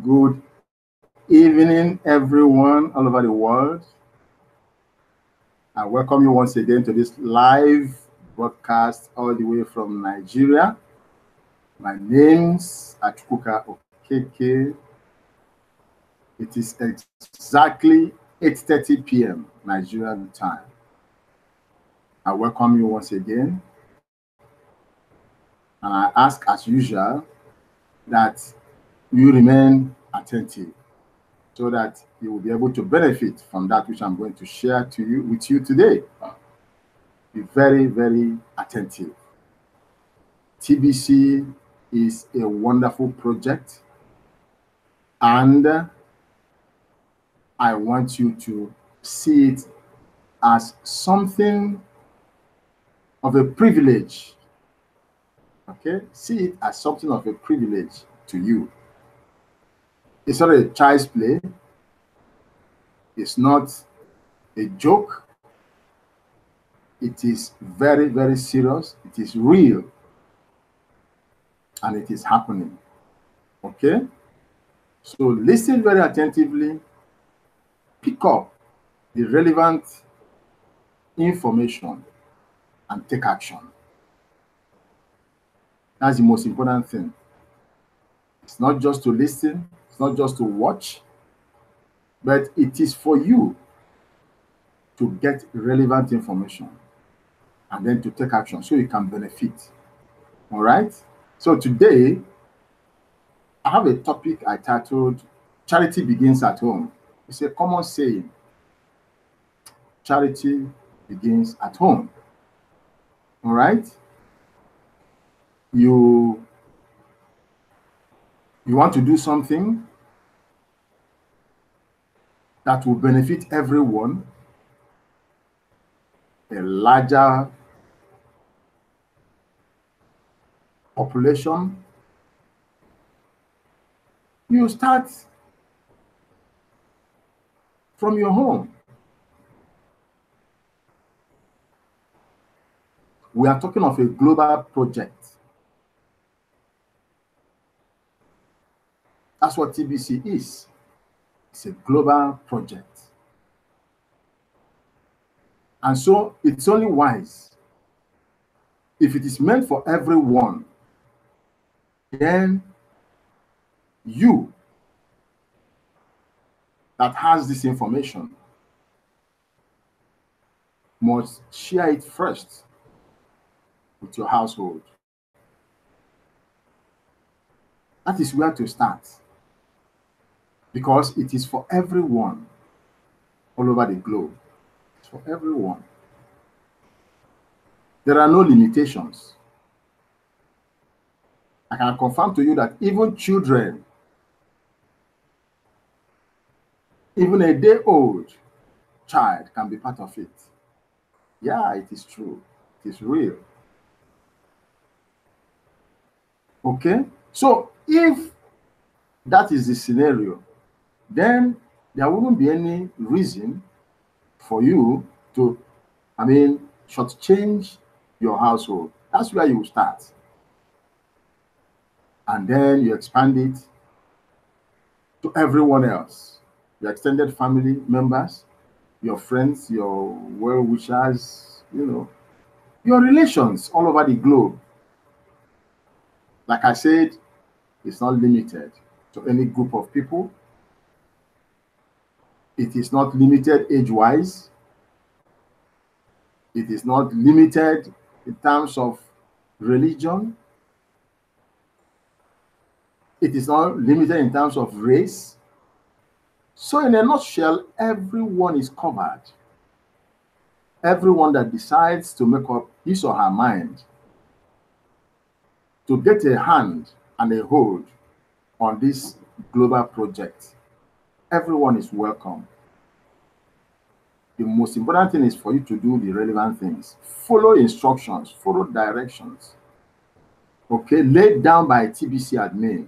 Good evening, everyone all over the world. I welcome you once again to this live broadcast all the way from Nigeria. My name's Chukwuka Okeke. It is exactly 8:30 p.m. Nigerian time. I welcome you once again. And I ask, as usual, that you remain attentive so that you will be able to benefit from that which I'm going to share with you today. Be very, very attentive. TBC is a wonderful project, and I want you to see it as something of a privilege. Okay? See it as something of a privilege to you. It's not a child's play. It's not a joke. It is very, very serious. It is real. And it is happening. Okay? So listen very attentively. Pick up the relevant information and take action. That's the most important thing. It's not just to listen. It's not just to watch. But it is for you to get relevant information and then to take action so you can benefit. All right? So today, I have a topic I titled, Charity Begins at Home. It's a common saying. Charity begins at home. All right? You want to do something that will benefit everyone, a larger population. You start from your home. We are talking of a global project. That's what TBC is. It's a global project. And so it's only wise, if it is meant for everyone, then you that has this information must share it first with your household. That is where to start, because it is for everyone all over the globe. It's for everyone. There are no limitations. I can confirm to you that even children, even a day-old child can be part of it. Yeah, it is true. It is real. Okay? So if that is the scenario, then there wouldn't be any reason for you to, shortchange your household. That's where you start. And then you expand it to everyone else, your extended family members, your friends, your well-wishers, your relations all over the globe. Like I said, it's not limited to any group of people. It is not limited age-wise. It is not limited in terms of religion. It is not limited in terms of race. So in a nutshell, everyone is covered. Everyone that decides to make up his or her mind to get a hand and a hold on this global project, everyone is welcome. The most important thing is for you to do the relevant things. Follow instructions, follow directions. Okay, laid down by TBC admin.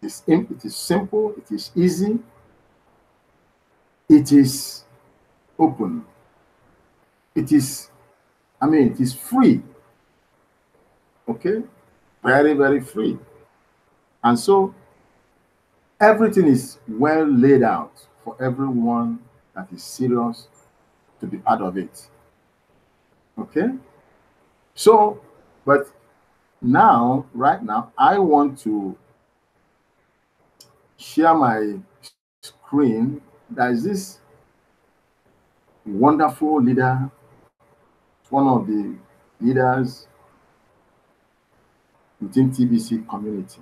It is simple, it is easy, it is open. It is free. Okay? Very, very free. And so Everything is well laid out for everyone that is serious to be part of it. Okay? So, but now, right now, I want to share my screen. There is this wonderful leader, one of the leaders within TBC community.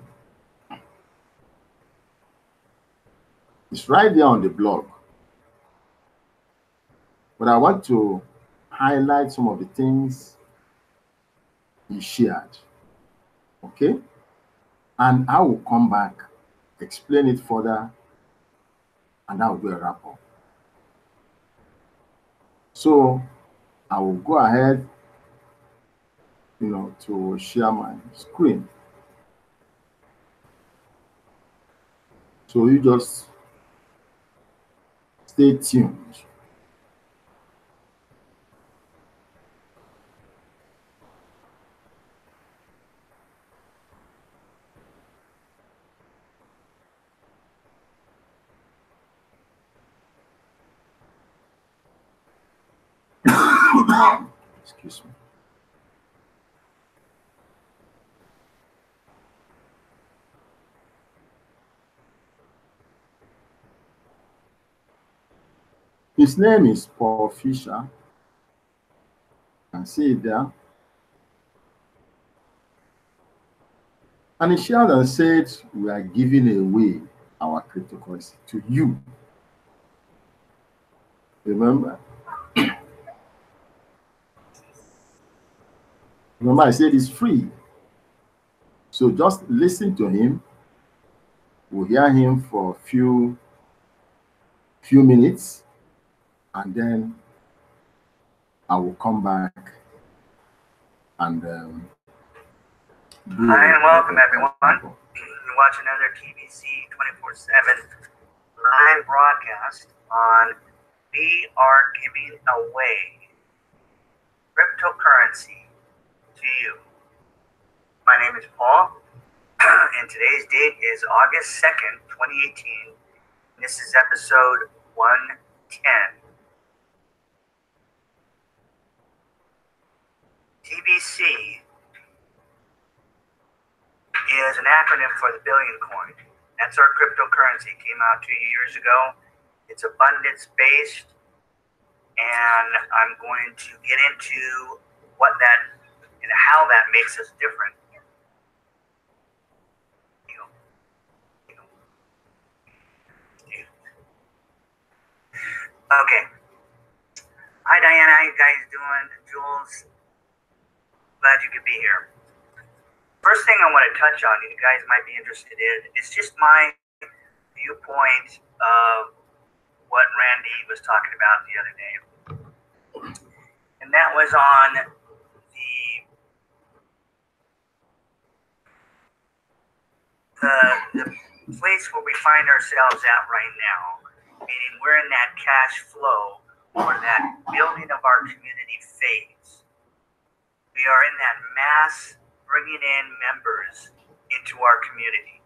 It's right there on the blog. But I want to highlight some of the things he shared. Okay? And I will come back, explain it further, and I will do a wrap up. So I will go ahead, to share my screen. So you just stay tuned. Excuse me. His name is Paul Fisher. You can see it there. And he shared and said, we are giving away our cryptocurrency to you. Remember? Remember, I said it's free. So just listen to him. We'll hear him for a few minutes, and then I will come back and hi, and welcome everyone. You're watching another TBC 24/7 live broadcast on We Are Giving Away Cryptocurrency to You. My name is Paul, and today's date is August 2nd, 2018. And this is episode 110. TBC is an acronym for the billion coin. That's our cryptocurrency. It came out 2 years ago. It's abundance based, and I'm going to get into what that and how that makes us different. Okay. Hi Diana, how you guys doing? Jules, glad you could be here. First thing I want to touch on, you guys might be interested in, it's just my viewpoint of what Randy was talking about the other day. And that was on the place where we find ourselves at right now, meaning we're in that cash flow or that building of our community phase. We are in that mass bringing in members into our community.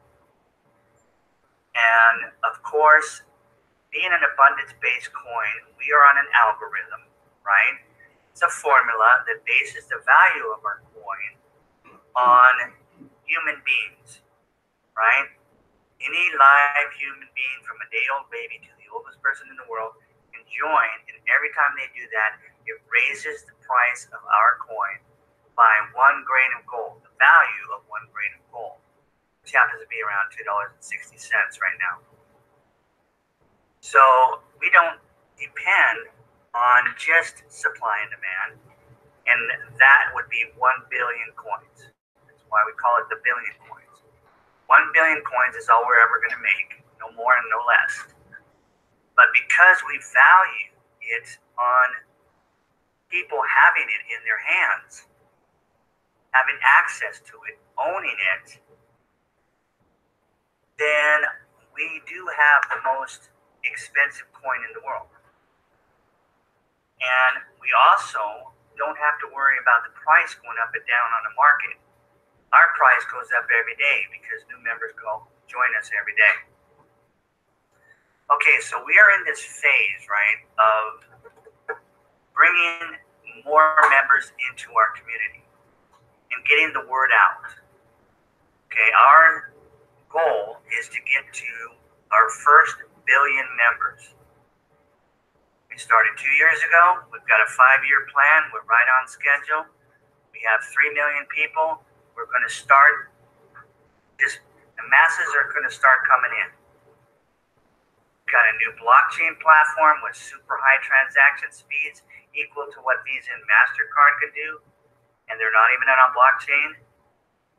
And of course, being an abundance-based coin, we are on an algorithm, right? It's a formula that bases the value of our coin on human beings, right? Any live human being from a day-old baby to the oldest person in the world can join, and every time they do that, it raises the price of our coin by 1 grain of gold, the value of 1 grain of gold, which happens to be around $2.60 right now. So we don't depend on just supply and demand, and that would be 1 billion coins. That's why we call it the billion coins. 1 billion coins is all we're ever going to make, no more and no less. But because we value it on people having it in their hands, having access to it, owning it, then we do have the most expensive coin in the world. And we also don't have to worry about the price going up and down on the market. Our price goes up every day because new members go join us every day. Okay, so we are in this phase, right, of bringing more members into our community and getting the word out. Okay, our goal is to get to our first billion members. We started 2 years ago. We've got a 5-year plan. We're right on schedule. We have 3 million people. We're going to start, the masses are going to start coming in. Got a new blockchain platform with super high transaction speeds equal to what Visa and MasterCard could do, and they're not even on a blockchain.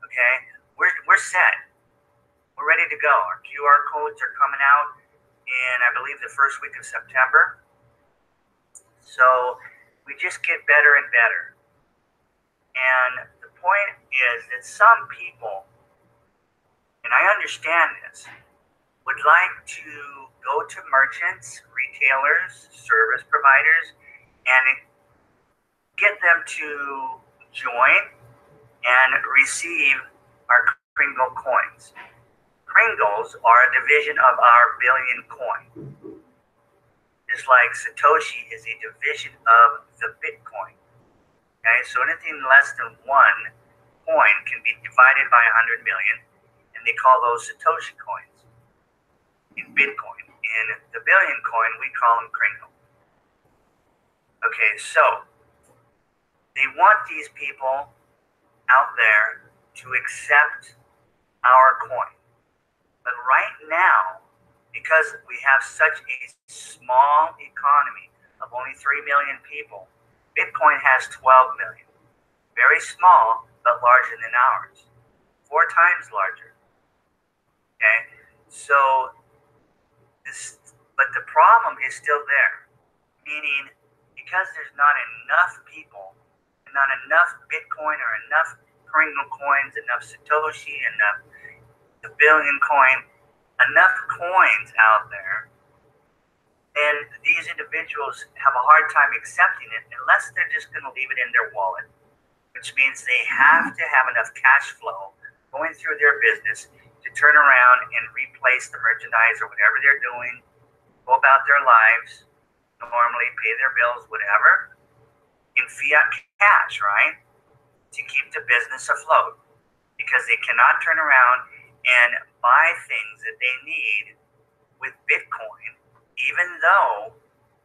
Okay, we're set. We're ready to go. Our QR codes are coming out in, I believe, the first week of September. So we just get better and better. And the point is that some people, and I understand this, would like to go to merchants, retailers, service providers, and get them to join and receive our Kringle coins. Kringles are a division of our billion coin. Just like Satoshi is a division of the Bitcoin. Okay, so anything less than 1 coin can be divided by 100 million, and they call those Satoshi coins. In Bitcoin. In the billion coin, we call them Kringle. Okay, so they want these people out there to accept our coin. But right now, because we have such a small economy of only 3 million people, Bitcoin has 12 million. Very small, but larger than ours. 4 times larger. Okay, so but the problem is still there, meaning because there's not enough people, not enough Bitcoin or enough Kringle coins, enough Satoshi, enough the billion coin, enough coins out there, and these individuals have a hard time accepting it unless they're just going to leave it in their wallet, which means they have to have enough cash flow going through their business to turn around and replace the merchandise or whatever they're doing, go about their lives, normally pay their bills, whatever, in fiat cash, right? To keep the business afloat. Because they cannot turn around and buy things that they need with Bitcoin, even though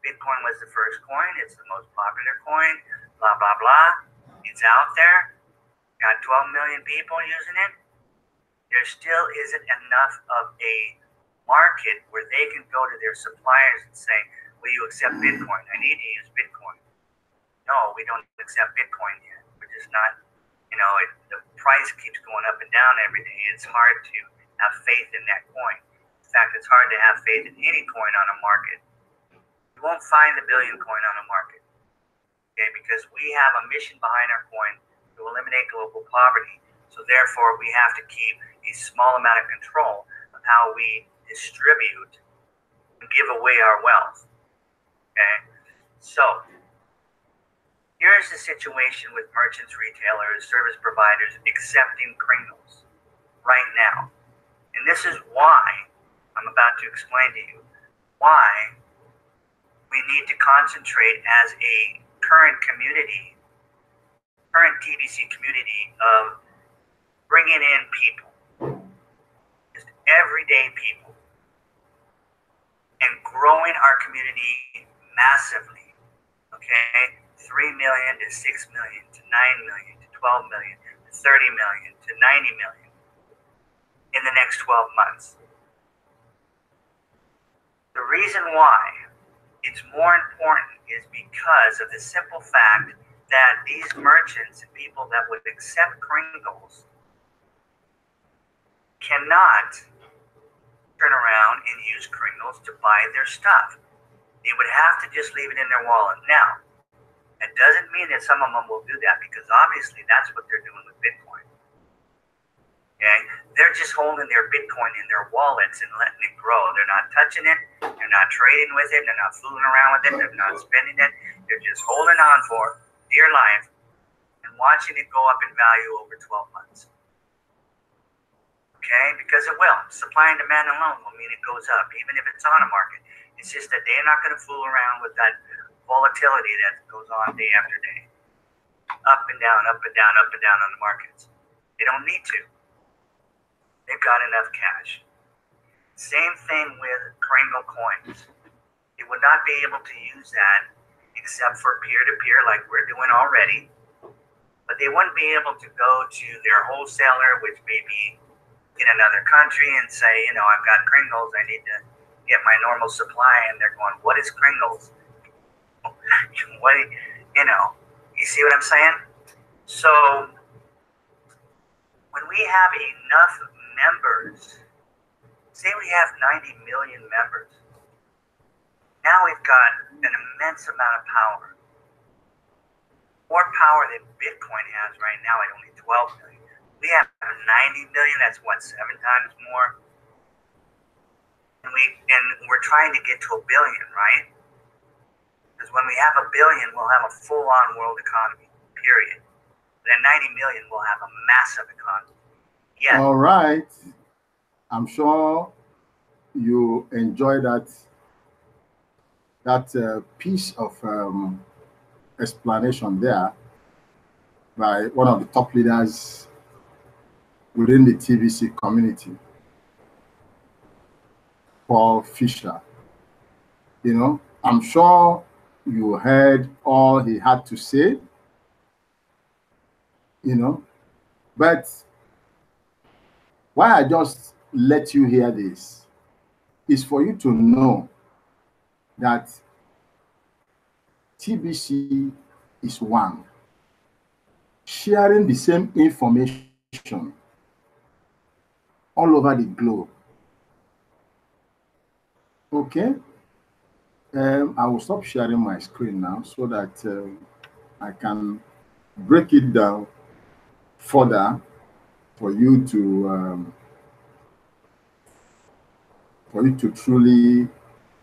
Bitcoin was the first coin, it's the most popular coin, blah, blah, blah. It's out there, got 12 million people using it. There still isn't enough of a market where they can go to their suppliers and say, will you accept Bitcoin? I need to use Bitcoin. No, we don't accept Bitcoin yet. We're just not, the price keeps going up and down every day. It's hard to have faith in that coin. In fact, it's hard to have faith in any coin on a market. You won't find the billion coin on a market, okay? Because we have a mission behind our coin to eliminate global poverty. So therefore, we have to keep a small amount of control of how we distribute and give away our wealth. Okay, so here's the situation with merchants, retailers, service providers accepting Kringles right now. And this is why I'm about to explain to you why we need to concentrate as a current community, current TBC community of bringing in people, just everyday people, and growing our community massively, okay? 3 million to 6 million to 9 million to 12 million to 30 million to 90 million in the next 12 months. The reason why it's more important is because of the simple fact that these merchants and people that would accept Kringles cannot turn around and use Kringles to buy their stuff. They would have to just leave it in their wallet. Now, that doesn't mean that some of them will do that, because obviously that's what they're doing with Bitcoin. Okay? They're just holding their Bitcoin in their wallets and letting it grow. They're not touching it. They're not trading with it. They're not fooling around with it. They're not spending it. They're just holding on for dear life and watching it go up in value over 12 months. Okay, because it will. Supply and demand alone will mean it goes up, even if it's on a market. It's just that they're not going to fool around with that volatility that goes on day after day. Up and down, up and down, up and down on the markets. They don't need to. They've got enough cash. Same thing with Kringle coins. They would not be able to use that except for peer-to-peer like we're doing already. But they wouldn't be able to go to their wholesaler, which may be in another country, and say, you know, I've got Kringles, I need to get my normal supply. And they're going, what is Kringles? What, you know, you see what I'm saying? So when we have enough members, say we have 90 million members, now we've got an immense amount of power. More power than Bitcoin has right now at only 12 million. We have 90 million, that's what, 7 times more? And we're trying to get to a billion, right? Because when we have a billion, we'll have a full-on world economy, period. But at 90 million, we'll have a massive economy. Yeah. All right. I'm sure you enjoy that piece of explanation there by one of the top leaders within the TBC community, Paul Fisher. You know, I'm sure you heard all he had to say, you know, but why I just let you hear this is for you to know that TBC is one, sharing the same information all over the globe. Okay, I will stop sharing my screen now so that I can break it down further for you to truly,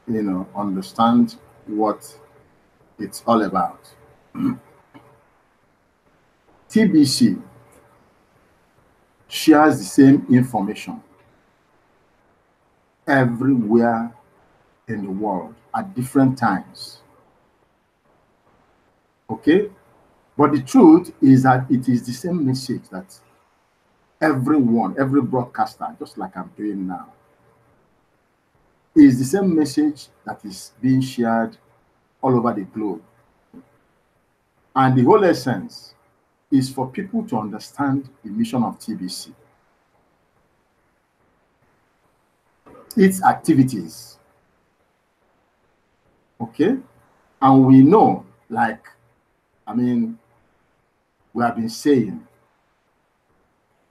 you know, understand what it's all about. TBC shares the same information everywhere in the world at different times. Okay? But the truth is that it is the same message that everyone, every broadcaster, just like I'm doing now, is the same message that is being shared all over the globe. And the whole essence is for people to understand the mission of TBC, its activities. Okay? And we know, like, I mean, we have been saying,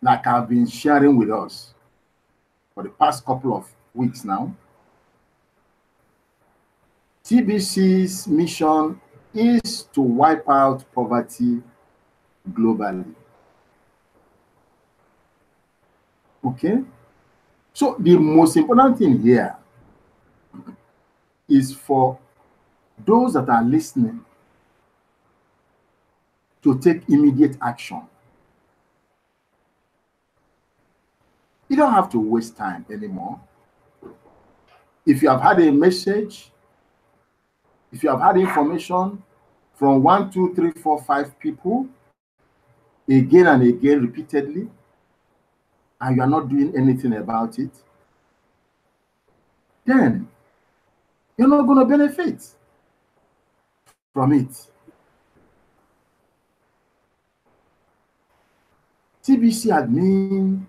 like I've been sharing with us for the past couple of weeks now, TBC's mission is to wipe out poverty globally. Okay? So the most important thing here is for those that are listening to take immediate action. You don't have to waste time anymore. If you have had a message, if you have had information from 1, 2, 3, 4, 5 people again and again repeatedly, and you are not doing anything about it, then you're not going to benefit from it. TBC admin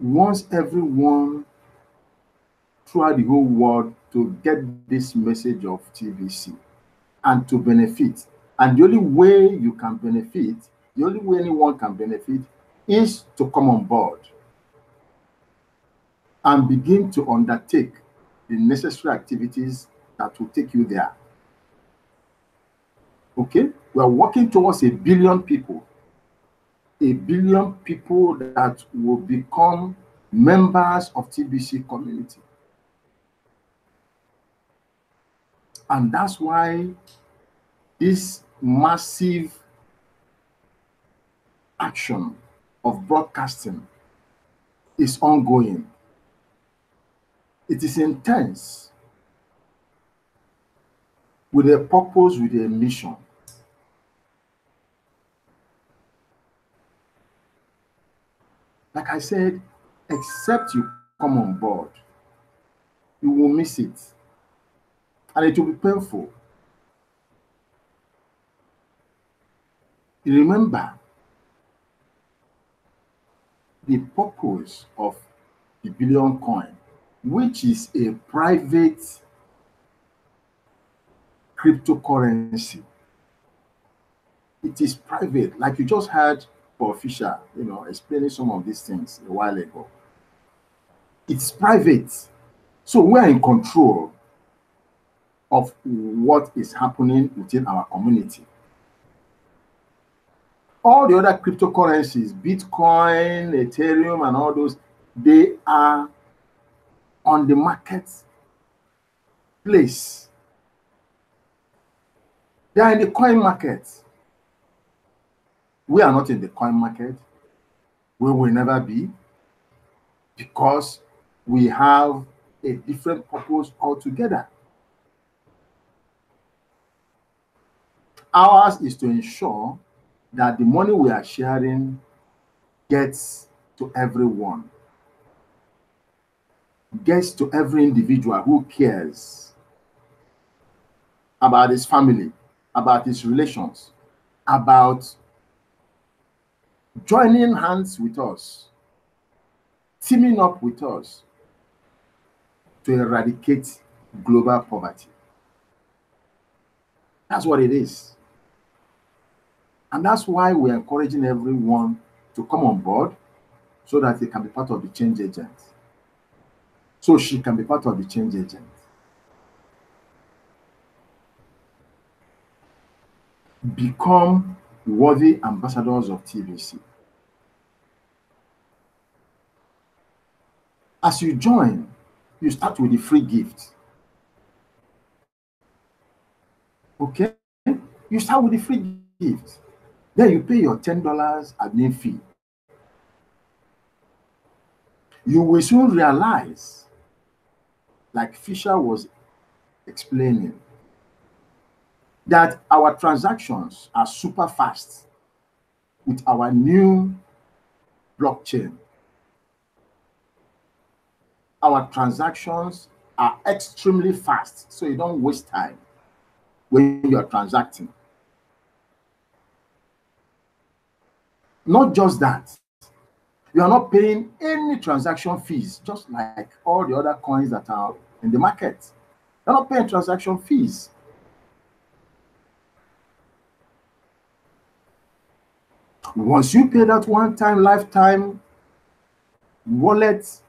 wants everyone throughout the whole world to get this message of TBC and to benefit. And the only way you can benefit, the only way anyone can benefit is to come on board and begin to undertake the necessary activities that will take you there. Okay? We are working towards 1 billion people. 1 billion people that will become members of TBC community. And that's why this massive action of broadcasting is ongoing. It is intense, with a purpose, with a mission. Like I said, except you come on board, you will miss it. And it will be painful. Remember, the purpose of the Billion Coin, which is a private cryptocurrency. It is private, like you just heard for Fisher, explaining some of these things a while ago. It's private. So we're in control of what is happening within our community. All the other cryptocurrencies, Bitcoin, Ethereum, and all those, they are on the market place. They are in the coin market. We are not in the coin market. We will never be, because we have a different purpose altogether. Ours is to ensure that the money we are sharing gets to everyone, gets to every individual who cares about his family, about his relations, about joining hands with us, teaming up with us to eradicate global poverty. That's what it is. And that's why we're encouraging everyone to come on board so that they can be part of the change agent. So she can be part of the change agent. Become worthy ambassadors of TBC. As you join, you start with the free gift. Okay? You start with the free gift. Then you pay your $10 admin fee. You will soon realize, like Fisher was explaining, that our transactions are super fast with our new blockchain. Our transactions are extremely fast, so you don't waste time when you are transacting. Not just that, you are not paying any transaction fees, just like all the other coins that are in the market. You're not paying transaction fees. Once you pay that one-time, lifetime wallet